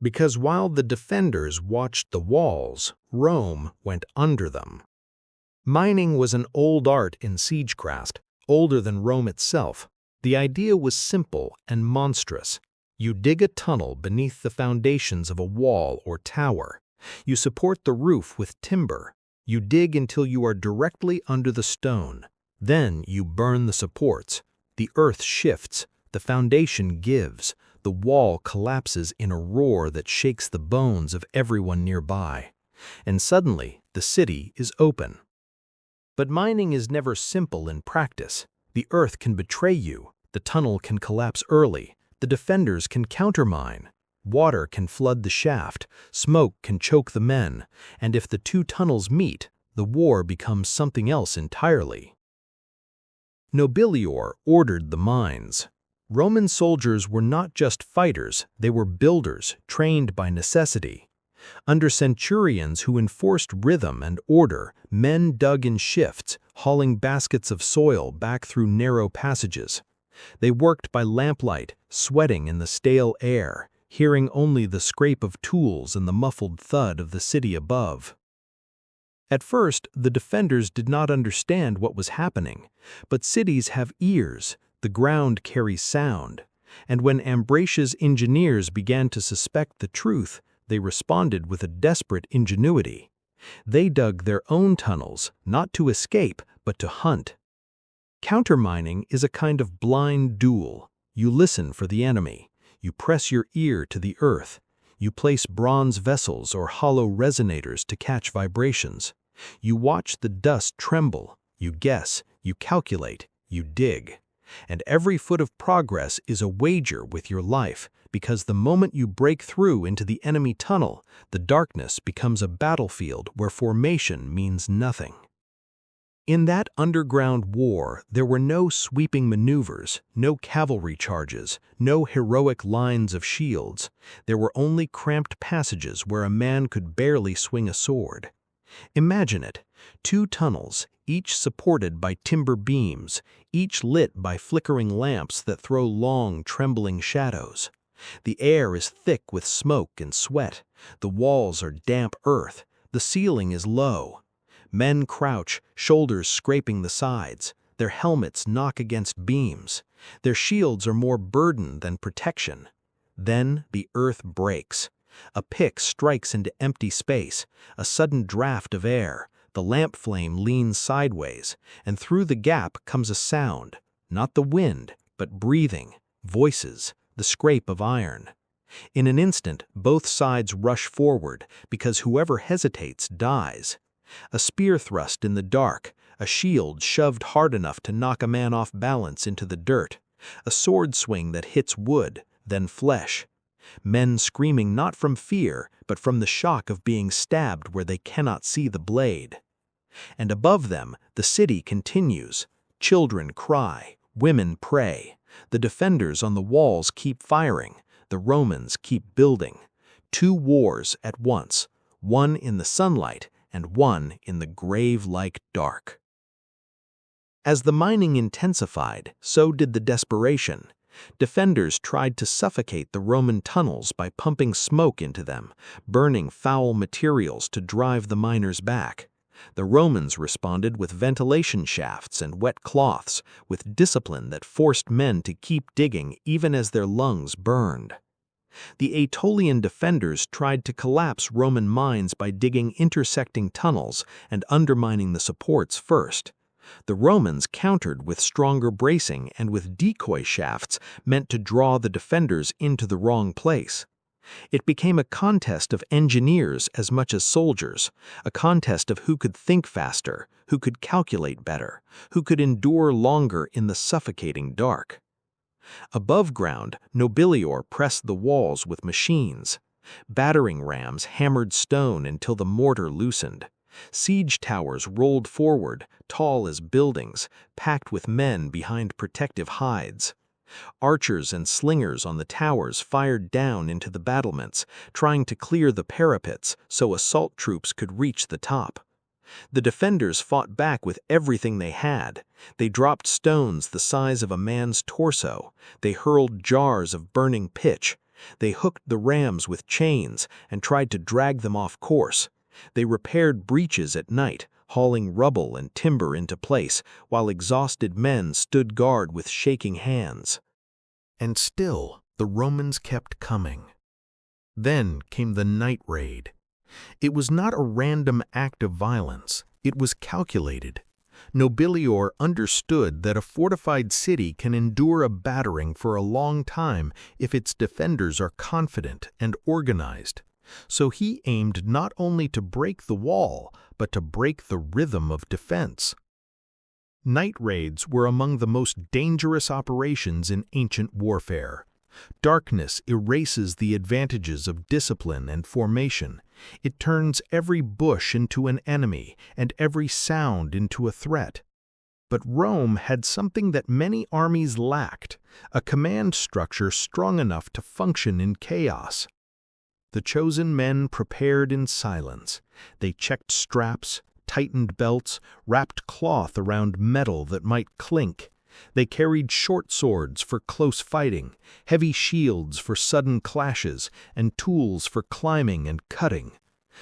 Because while the defenders watched the walls, Rome went under them. Mining was an old art in siegecraft, older than Rome itself. The idea was simple and monstrous. You dig a tunnel beneath the foundations of a wall or tower. You support the roof with timber. You dig until you are directly under the stone. Then you burn the supports. The earth shifts. The foundation gives. The wall collapses in a roar that shakes the bones of everyone nearby. And suddenly, the city is open. But mining is never simple in practice. The earth can betray you. The tunnel can collapse early. The defenders can countermine. Water can flood the shaft. Smoke can choke the men. And if the two tunnels meet, the war becomes something else entirely. Nobilior ordered the mines. Roman soldiers were not just fighters, they were builders, trained by necessity. Under centurions who enforced rhythm and order, men dug in shifts, hauling baskets of soil back through narrow passages. They worked by lamplight, sweating in the stale air, hearing only the scrape of tools and the muffled thud of the city above. At first, the defenders did not understand what was happening, but cities have ears, the ground carries sound, and when Ambracia's engineers began to suspect the truth, they responded with a desperate ingenuity. They dug their own tunnels, not to escape, but to hunt. Countermining is a kind of blind duel. You listen for the enemy. You press your ear to the earth. You place bronze vessels or hollow resonators to catch vibrations. You watch the dust tremble. You guess. You calculate. You dig. And every foot of progress is a wager with your life, because the moment you break through into the enemy tunnel, the darkness becomes a battlefield where formation means nothing. In that underground war, there were no sweeping maneuvers, no cavalry charges, no heroic lines of shields. There were only cramped passages where a man could barely swing a sword. Imagine it, 2 tunnels, each supported by timber beams, each lit by flickering lamps that throw long, trembling shadows. The air is thick with smoke and sweat. The walls are damp earth. The ceiling is low. Men crouch, shoulders scraping the sides. Their helmets knock against beams. Their shields are more burden than protection. Then the earth breaks. A pick strikes into empty space, a sudden draft of air. The lamp flame leans sideways, and through the gap comes a sound, not the wind, but breathing, voices, the scrape of iron. In an instant, both sides rush forward, because whoever hesitates dies. A spear thrust in the dark, a shield shoved hard enough to knock a man off balance into the dirt, a sword swing that hits wood, then flesh. Men screaming not from fear, but from the shock of being stabbed where they cannot see the blade. And above them, the city continues. Children cry, women pray. The defenders on the walls keep firing. The Romans keep building. 2 wars at once, one in the sunlight and one in the grave-like dark. As the mining intensified, so did the desperation. Defenders tried to suffocate the Roman tunnels by pumping smoke into them, burning foul materials to drive the miners back. The Romans responded with ventilation shafts and wet cloths, with discipline that forced men to keep digging even as their lungs burned. The Aetolian defenders tried to collapse Roman mines by digging intersecting tunnels and undermining the supports first. The Romans countered with stronger bracing and with decoy shafts meant to draw the defenders into the wrong place. It became a contest of engineers as much as soldiers, a contest of who could think faster, who could calculate better, who could endure longer in the suffocating dark. Above ground, Nobilior pressed the walls with machines. Battering rams hammered stone until the mortar loosened. Siege towers rolled forward, tall as buildings, packed with men behind protective hides. Archers and slingers on the towers fired down into the battlements, trying to clear the parapets so assault troops could reach the top. The defenders fought back with everything they had. They dropped stones the size of a man's torso. They hurled jars of burning pitch. They hooked the rams with chains and tried to drag them off course. They repaired breaches at night, hauling rubble and timber into place, while exhausted men stood guard with shaking hands. And still, the Romans kept coming. Then came the night raid. It was not a random act of violence. It was calculated. Nobilior understood that a fortified city can endure a battering for a long time if its defenders are confident and organized. So he aimed not only to break the wall, but to break the rhythm of defense. Night raids were among the most dangerous operations in ancient warfare. Darkness erases the advantages of discipline and formation. It turns every bush into an enemy and every sound into a threat. But Rome had something that many armies lacked, a command structure strong enough to function in chaos. The chosen men prepared in silence. They checked straps, tightened belts, wrapped cloth around metal that might clink. They carried short swords for close fighting, heavy shields for sudden clashes, and tools for climbing and cutting.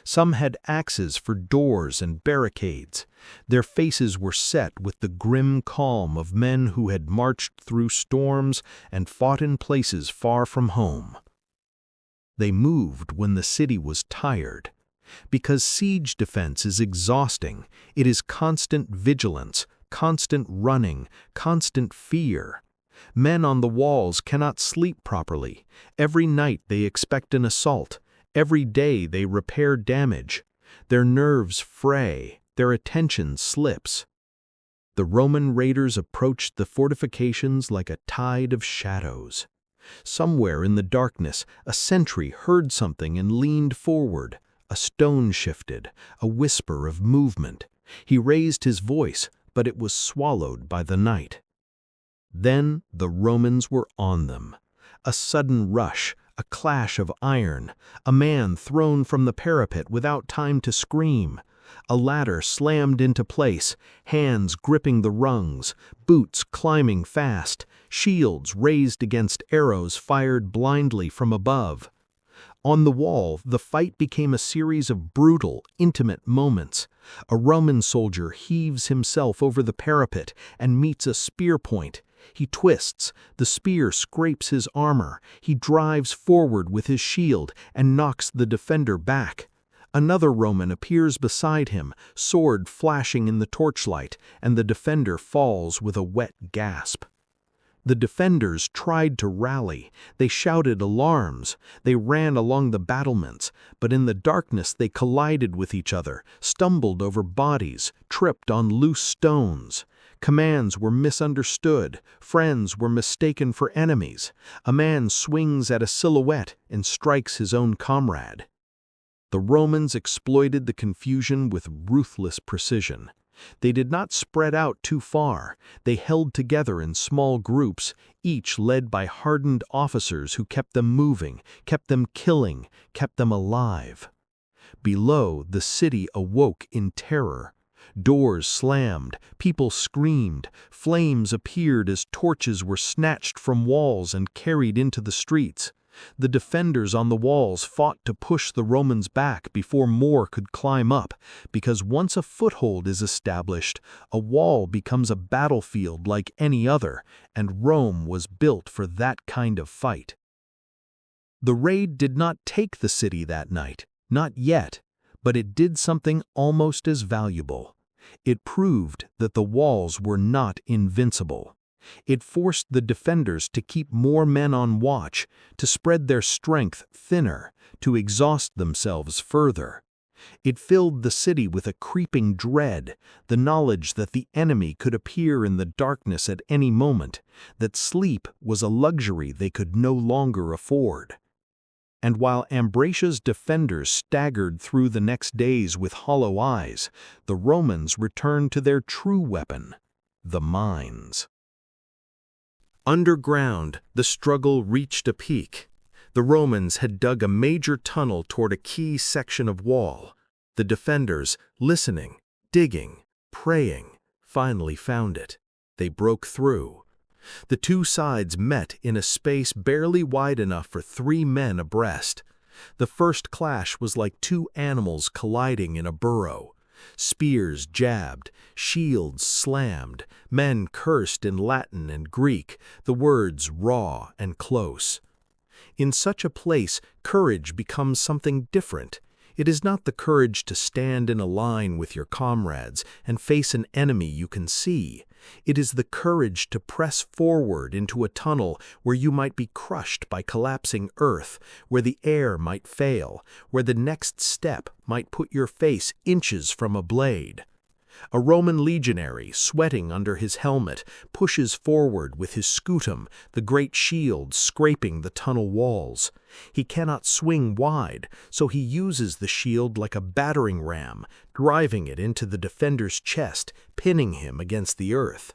Some had axes for doors and barricades. Their faces were set with the grim calm of men who had marched through storms and fought in places far from home. They moved when the city was tired. Because siege defense is exhausting, it is constant vigilance, constant running, constant fear. Men on the walls cannot sleep properly. Every night they expect an assault. Every day they repair damage. Their nerves fray, their attention slips. The Roman raiders approached the fortifications like a tide of shadows. Somewhere in the darkness, a sentry heard something and leaned forward. A stone shifted, a whisper of movement. He raised his voice, but it was swallowed by the night. Then the Romans were on them. A sudden rush, a clash of iron, a man thrown from the parapet without time to scream. A ladder slammed into place, hands gripping the rungs, boots climbing fast, shields raised against arrows fired blindly from above. On the wall, the fight became a series of brutal, intimate moments. A Roman soldier heaves himself over the parapet and meets a spear point. He twists, the spear scrapes his armor. He drives forward with his shield and knocks the defender back. Another Roman appears beside him, sword flashing in the torchlight, and the defender falls with a wet gasp. The defenders tried to rally. They shouted alarms. They ran along the battlements, but in the darkness they collided with each other, stumbled over bodies, tripped on loose stones. Commands were misunderstood. Friends were mistaken for enemies. A man swings at a silhouette and strikes his own comrade. The Romans exploited the confusion with ruthless precision. They did not spread out too far. They held together in small groups, each led by hardened officers who kept them moving, kept them killing, kept them alive. Below, the city awoke in terror. Doors slammed, people screamed, flames appeared as torches were snatched from walls and carried into the streets. The defenders on the walls fought to push the Romans back before more could climb up, because once a foothold is established, a wall becomes a battlefield like any other, and Rome was built for that kind of fight. The raid did not take the city that night, not yet, but it did something almost as valuable. It proved that the walls were not invincible. It forced the defenders to keep more men on watch, to spread their strength thinner, to exhaust themselves further. It filled the city with a creeping dread, the knowledge that the enemy could appear in the darkness at any moment, that sleep was a luxury they could no longer afford. And while Ambracia's defenders staggered through the next days with hollow eyes, the Romans returned to their true weapon, the mines. Underground, the struggle reached a peak. The Romans had dug a major tunnel toward a key section of wall. The defenders, listening, digging, praying, finally found it. They broke through. The two sides met in a space barely wide enough for 3 men abreast. The first clash was like two animals colliding in a burrow. Spears jabbed, shields slammed, men cursed in Latin and Greek, the words raw and close. In such a place, courage becomes something different. It is not the courage to stand in a line with your comrades and face an enemy you can see. It is the courage to press forward into a tunnel where you might be crushed by collapsing earth, where the air might fail, where the next step might put your face inches from a blade. A Roman legionary, sweating under his helmet, pushes forward with his scutum, the great shield scraping the tunnel walls. He cannot swing wide, so he uses the shield like a battering ram, driving it into the defender's chest, pinning him against the earth.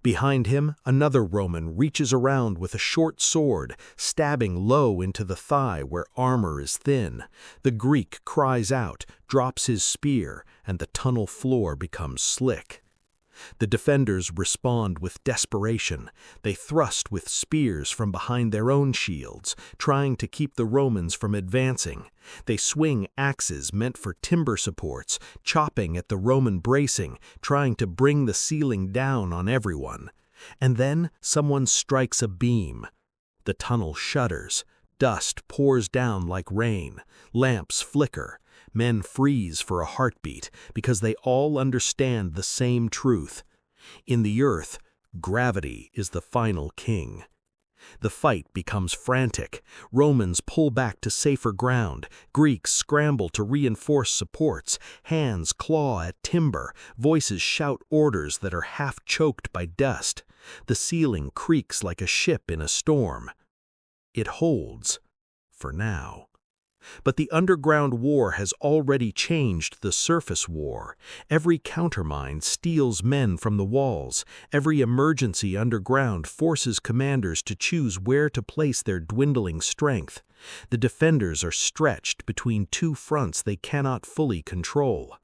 Behind him, another Roman reaches around with a short sword, stabbing low into the thigh where armor is thin. The Greek cries out, drops his spear, and the tunnel floor becomes slick. The defenders respond with desperation. They thrust with spears from behind their own shields, trying to keep the Romans from advancing. They swing axes meant for timber supports, chopping at the Roman bracing, trying to bring the ceiling down on everyone. And then someone strikes a beam. The tunnel shudders. Dust pours down like rain. Lamps flicker. Men freeze for a heartbeat because they all understand the same truth. In the earth, gravity is the final king. The fight becomes frantic. Romans pull back to safer ground. Greeks scramble to reinforce supports. Hands claw at timber. Voices shout orders that are half choked by dust. The ceiling creaks like a ship in a storm. It holds, for now. But the underground war has already changed the surface war. Every countermine steals men from the walls. Every emergency underground forces commanders to choose where to place their dwindling strength. The defenders are stretched between two fronts they cannot fully control.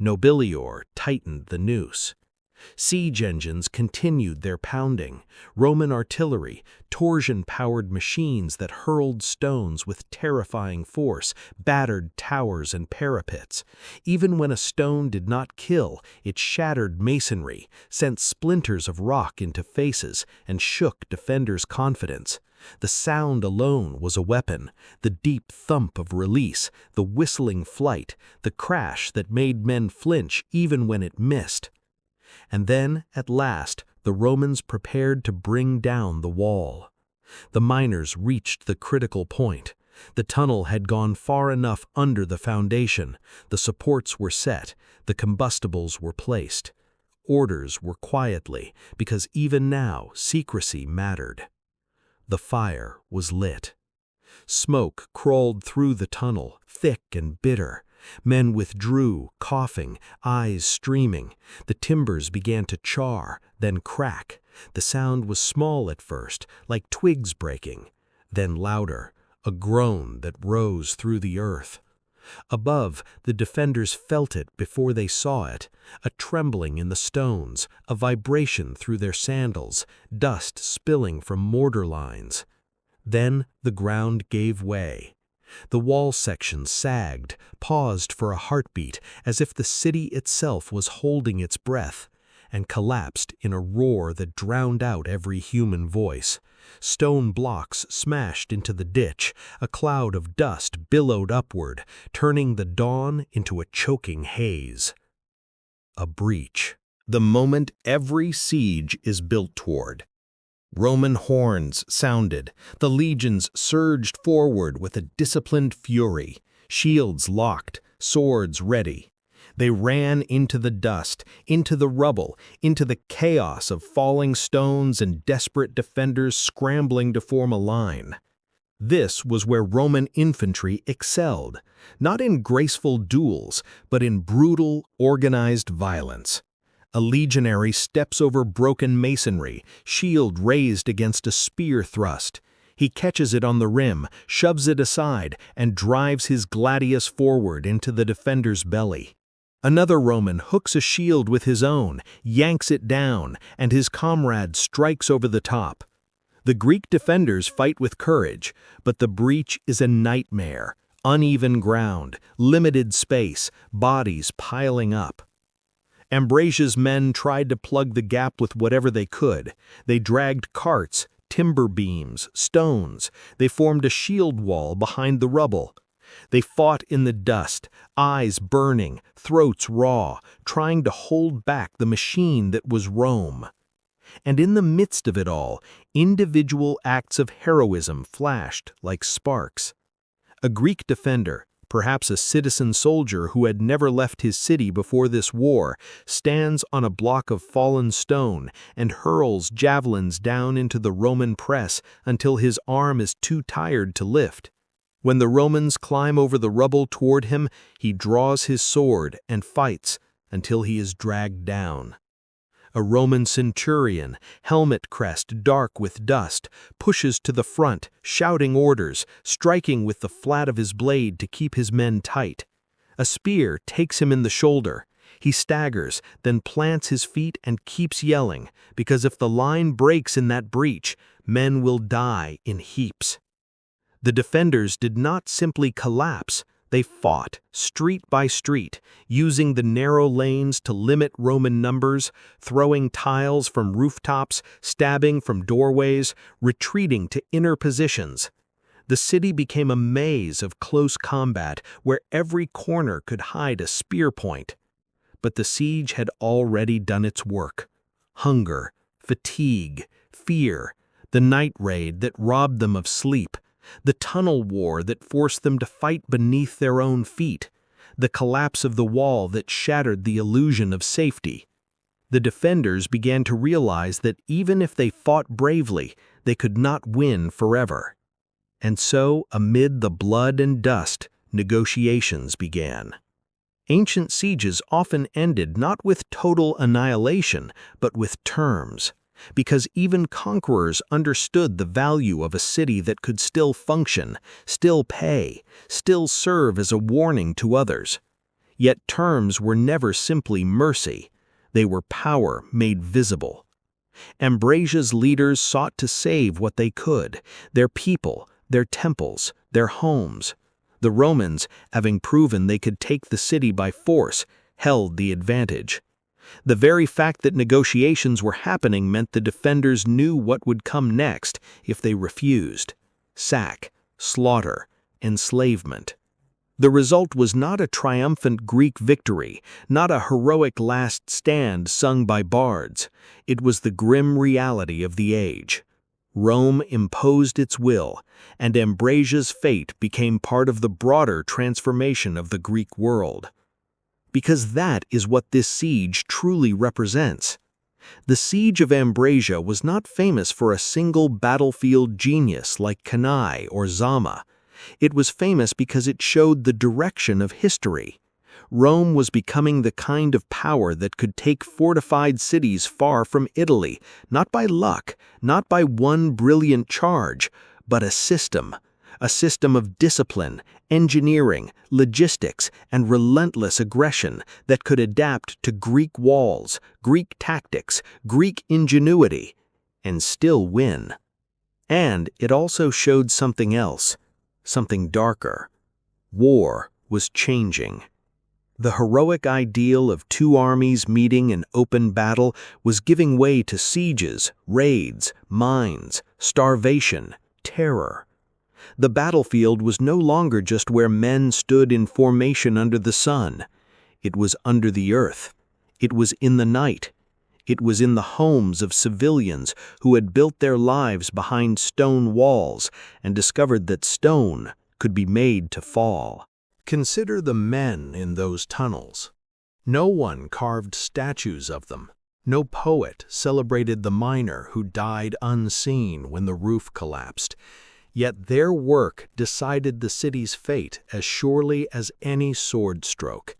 Nobilior tightened the noose. Siege engines continued their pounding. Roman artillery, torsion-powered machines that hurled stones with terrifying force, battered towers and parapets. Even when a stone did not kill, it shattered masonry, sent splinters of rock into faces, and shook defenders' confidence. The sound alone was a weapon, the deep thump of release, the whistling flight, the crash that made men flinch even when it missed. And then, at last, the Romans prepared to bring down the wall. The miners reached the critical point. The tunnel had gone far enough under the foundation. The supports were set. The combustibles were placed. Orders were quietly, because even now secrecy mattered. The fire was lit. Smoke crawled through the tunnel, thick and bitter. Men withdrew, coughing, eyes streaming. The timbers began to char, then crack. The sound was small at first, like twigs breaking. Then louder, a groan that rose through the earth. Above, the defenders felt it before they saw it, a trembling in the stones, a vibration through their sandals, dust spilling from mortar lines. Then the ground gave way. The wall section sagged, paused for a heartbeat, as if the city itself was holding its breath, and collapsed in a roar that drowned out every human voice. Stone blocks smashed into the ditch, a cloud of dust billowed upward, turning the dawn into a choking haze. A breach. The moment every siege is built toward. Roman horns sounded. The legions surged forward with a disciplined fury, shields locked, swords ready. They ran into the dust, into the rubble, into the chaos of falling stones and desperate defenders scrambling to form a line. This was where Roman infantry excelled, not in graceful duels, but in brutal, organized violence. A legionary steps over broken masonry, shield raised against a spear thrust. He catches it on the rim, shoves it aside, and drives his gladius forward into the defender's belly. Another Roman hooks a shield with his own, yanks it down, and his comrade strikes over the top. The Greek defenders fight with courage, but the breach is a nightmare. Uneven ground, limited space, bodies piling up. Ambracia's men tried to plug the gap with whatever they could. They dragged carts, timber beams, stones. They formed a shield wall behind the rubble. They fought in the dust, eyes burning, throats raw, trying to hold back the machine that was Rome. And in the midst of it all, individual acts of heroism flashed like sparks. A Greek defender, perhaps a citizen soldier who had never left his city before this war, stands on a block of fallen stone and hurls javelins down into the Roman press until his arm is too tired to lift. When the Romans climb over the rubble toward him, he draws his sword and fights until he is dragged down. A Roman centurion, helmet crest dark with dust, pushes to the front, shouting orders, striking with the flat of his blade to keep his men tight. A spear takes him in the shoulder. He staggers, then plants his feet and keeps yelling, because if the line breaks in that breach, men will die in heaps. The defenders did not simply collapse. They fought, street by street, using the narrow lanes to limit Roman numbers, throwing tiles from rooftops, stabbing from doorways, retreating to inner positions. The city became a maze of close combat where every corner could hide a spear point. But the siege had already done its work. Hunger, fatigue, fear, the night raid that robbed them of sleep, the tunnel war that forced them to fight beneath their own feet, the collapse of the wall that shattered the illusion of safety. The defenders began to realize that even if they fought bravely, they could not win forever. And so, amid the blood and dust, negotiations began. Ancient sieges often ended not with total annihilation, but with terms, because even conquerors understood the value of a city that could still function, still pay, still serve as a warning to others. Yet terms were never simply mercy. They were power made visible. Ambracia's leaders sought to save what they could, their people, their temples, their homes. The Romans, having proven they could take the city by force, held the advantage. The very fact that negotiations were happening meant the defenders knew what would come next if they refused: sack, slaughter, enslavement. The result was not a triumphant Greek victory, not a heroic last stand sung by bards. It was the grim reality of the age. Rome imposed its will, and Ambracia's fate became part of the broader transformation of the Greek world. Because that is what this siege truly represents. The Siege of Ambracia was not famous for a single battlefield genius like Cannae or Zama. It was famous because it showed the direction of history. Rome was becoming the kind of power that could take fortified cities far from Italy, not by luck, not by one brilliant charge, but a system of discipline, engineering, logistics, and relentless aggression that could adapt to Greek walls, Greek tactics, Greek ingenuity, and still win. And it also showed something else, something darker. War was changing. The heroic ideal of two armies meeting in open battle was giving way to sieges, raids, mines, starvation, terror. The battlefield was no longer just where men stood in formation under the sun. It was under the earth. It was in the night. It was in the homes of civilians who had built their lives behind stone walls and discovered that stone could be made to fall. Consider the men in those tunnels. No one carved statues of them. No poet celebrated the miner who died unseen when the roof collapsed. Yet their work decided the city's fate as surely as any sword stroke.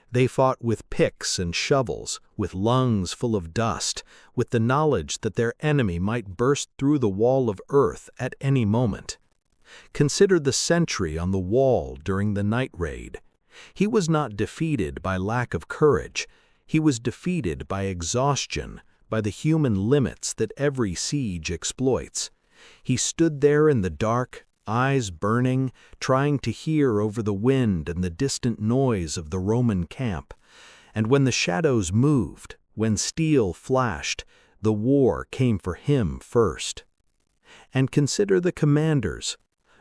They fought with picks and shovels, with lungs full of dust, with the knowledge that their enemy might burst through the wall of earth at any moment. Consider the sentry on the wall during the night raid. He was not defeated by lack of courage. He was defeated by exhaustion, by the human limits that every siege exploits. He stood there in the dark, eyes burning, trying to hear over the wind and the distant noise of the Roman camp. And when the shadows moved, when steel flashed, the war came for him first. And consider the commanders.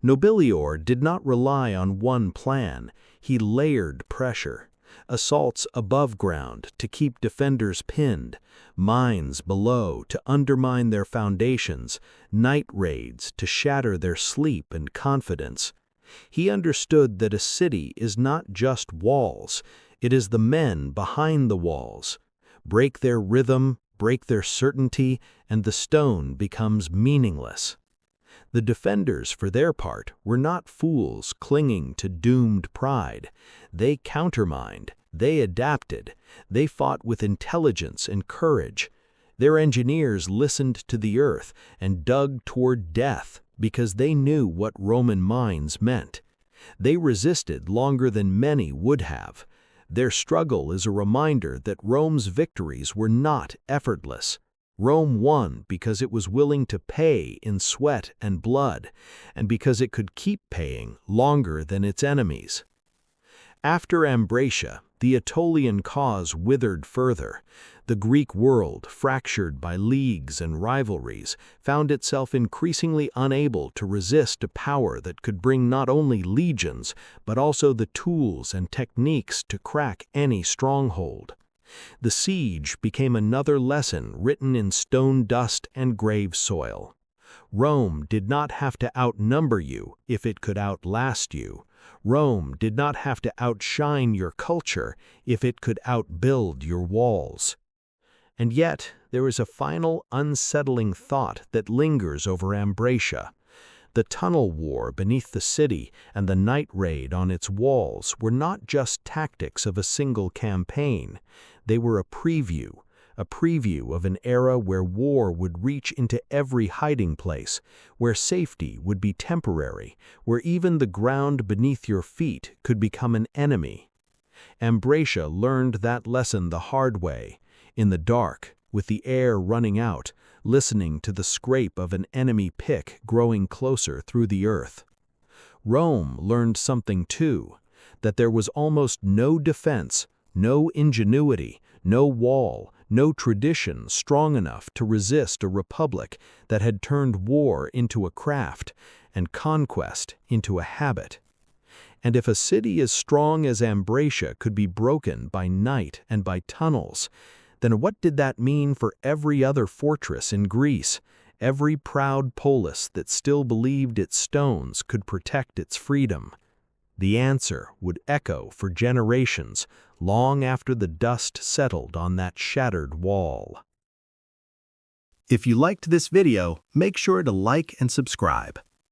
Nobilior did not rely on one plan. He layered pressure. Assaults above ground to keep defenders pinned, mines below to undermine their foundations, night raids to shatter their sleep and confidence. He understood that a city is not just walls, it is the men behind the walls. Break their rhythm, break their certainty, and the stone becomes meaningless. The defenders, for their part, were not fools clinging to doomed pride. They countermined, they adapted, they fought with intelligence and courage. Their engineers listened to the earth and dug toward death because they knew what Roman mines meant. They resisted longer than many would have. Their struggle is a reminder that Rome's victories were not effortless. Rome won because it was willing to pay in sweat and blood, and because it could keep paying longer than its enemies. After Ambracia, the Aetolian cause withered further. The Greek world, fractured by leagues and rivalries, found itself increasingly unable to resist a power that could bring not only legions, but also the tools and techniques to crack any stronghold. The siege became another lesson written in stone dust and grave soil. Rome did not have to outnumber you if it could outlast you. Rome did not have to outshine your culture if it could outbuild your walls. And yet, there is a final unsettling thought that lingers over Ambracia. The tunnel war beneath the city and the night raid on its walls were not just tactics of a single campaign. They were a preview of an era where war would reach into every hiding place, where safety would be temporary, where even the ground beneath your feet could become an enemy. Ambracia learned that lesson the hard way, in the dark, with the air running out, listening to the scrape of an enemy pick growing closer through the earth. Rome learned something too, that there was almost no defense, no ingenuity, no wall, no tradition strong enough to resist a republic that had turned war into a craft and conquest into a habit. And if a city as strong as Ambracia could be broken by night and by tunnels, then what did that mean for every other fortress in Greece, every proud polis that still believed its stones could protect its freedom? The answer would echo for generations, long after the dust settled on that shattered wall. If you liked this video, make sure to like and subscribe.